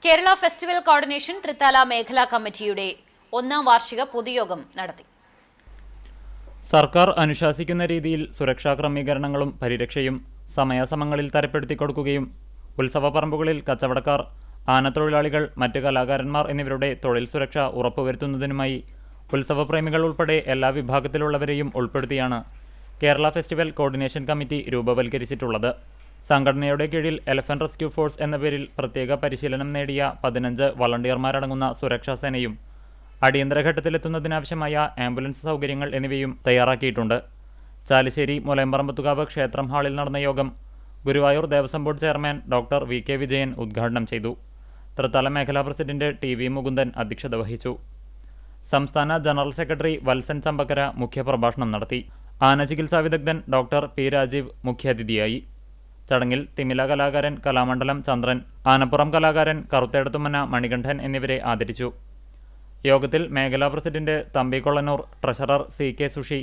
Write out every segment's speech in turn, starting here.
Kerala festival coordination Thrithala മേഖലാ കമ്മിറ്റിയുടെ 1ാം വാർഷിക പൊതുയോഗം നടത്തി. സർക്കാർ അനുശാസിക്കുന്ന രീതിയിൽ സുരക്ഷാ ക്രമീകരണങ്ങളും പരിരക്ഷയും സമയാസമങ്ങളിൽ തരപ്പെടുത്തി കൊടുക്കുകയും ഉത്സവപ്പറമ്പുകളിൽ കച്ചവടക്കാർ, ആനത്തൊഴിലാളികൾ, മറ്റ് കലാകാരന്മാർ എന്നിവരുടെ തൊഴിൽ സുരക്ഷ ഉറപ്പുവരുത്തുന്നതിനുമായി ഉത്സവപ്രേമികൾ ഉൾപ്പെടെ എല്ലാ വിഭാഗത്തിലുള്ളവരെയും ഉൾപ്പെടുത്തിയാണ് കേരള ഫെസ്റ്റിവൽ കോർഡിനേഷൻ കമ്മിറ്റി രൂപവൽക്കരിച്ചിട്ടുള്ളത്. സംഘടനയുടെ കീഴിൽ എലഫന്റ് റെസ്ക്യൂ ഫോഴ്സ് എന്ന പേരിൽ പ്രത്യേക പരിശീലനം നേടിയ 15 വളണ്ടിയർമാരടങ്ങുന്ന സുരക്ഷാ സേനയും അടിയന്തര ഘട്ടത്തിലെത്തുന്നതിനാവശ്യമായ ആംബുലൻസ് സൗകര്യങ്ങൾ എന്നിവയും തയ്യാറാക്കിയിട്ടുണ്ട്. ചാലിശ്ശേരി മുലയമ്പറമ്പത്തുകാവ് ക്ഷേത്രം ഹാളിൽ നടന്ന യോഗം Guruvayur Devaswom board chairman doctor VK. Vijayan ഉദ്ഘാടനം ചെയ്തു. തൃത്താല മേഖലാ പ്രസിഡന്റ് ടി.വി. മുകുന്ദൻ അധ്യക്ഷത വഹിച്ചു. സംസ്ഥാന ജനറൽ സെക്രട്ടറി വത്സൻ ചമ്പക്കര മുഖ്യപ്രഭാഷണം നടത്തി. ആനചികിത്സാ വിദഗ്ധൻ ഡോക്ടർ പി. രാജീവ് മുഖ്യാതിഥിയായി. ചടങ്ങിൽ തിമില കലാകാരൻ കലാമണ്ഡലം ചന്ദ്രൻ, ആനപ്പുറം കലാകാരൻ കറുത്തേടത്തുമന മണികണ്ഠൻ എന്നിവരെ ആദരിച്ചു. യോഗത്തിൽ മേഖലാ president Thampi Kollanoor, treasurer CK. Sushi,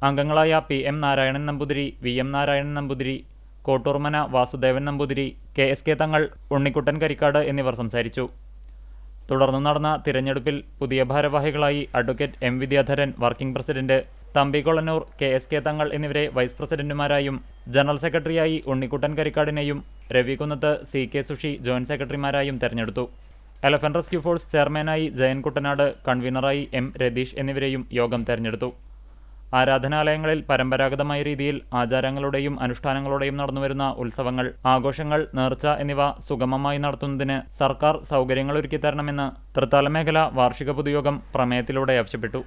അംഗങ്ങളായ PM. Narayanan Namboothiri, VM. Narayanan Namboothiri, Kotturmana Vasudevan Namboothiri, KSK. Thangal, Unnikkuttan Karikkad എന്നിവർ സംസാരിച്ചു. തുടർന്നു നടന്ന തിരഞ്ഞെടുപ്പിൽ പുതിയ ഭാരവാഹികളായി advocate M. Vidyadharan working president, Thampi Kollanoor, KSK. Thangal എന്നിവരെ വൈസ് പ്രസിഡന്റുമാരായും ജനറൽ സെക്രട്ടറിയായി ഉണ്ണിക്കുട്ടൻ കരിക്കാടിനെയും രവികുന്നത്ത്, സി.കെ. സുഷി ജോയിന്റ് സെക്രട്ടറിമാരായും തെരഞ്ഞെടുത്തു. എലഫന്റ് റെസ്ക്യൂ ഫോഴ്സ് ചെയർമാനായി ജയൻ കുട്ടനാട്, കൺവീനറായി എം. രതീഷ് എന്നിവരെയും യോഗം തെരഞ്ഞെടുത്തു. ആരാധനാലയങ്ങളിൽ പരമ്പരാഗതമായ രീതിയിൽ ആചാരങ്ങളുടെയും അനുഷ്ഠാനങ്ങളുടെയും നടന്നുവരുന്ന ഉത്സവങ്ങൾ, ആഘോഷങ്ങൾ, നേർച്ച എന്നിവ സുഗമമായി നടത്തുന്നതിന് സർക്കാർ സൗകര്യങ്ങളൊരുക്കി തരണമെന്ന് തൃത്താല മേഖല വാർഷിക പൊതുയോഗം പ്രമേയത്തിലൂടെ ആവശ്യപ്പെട്ടു.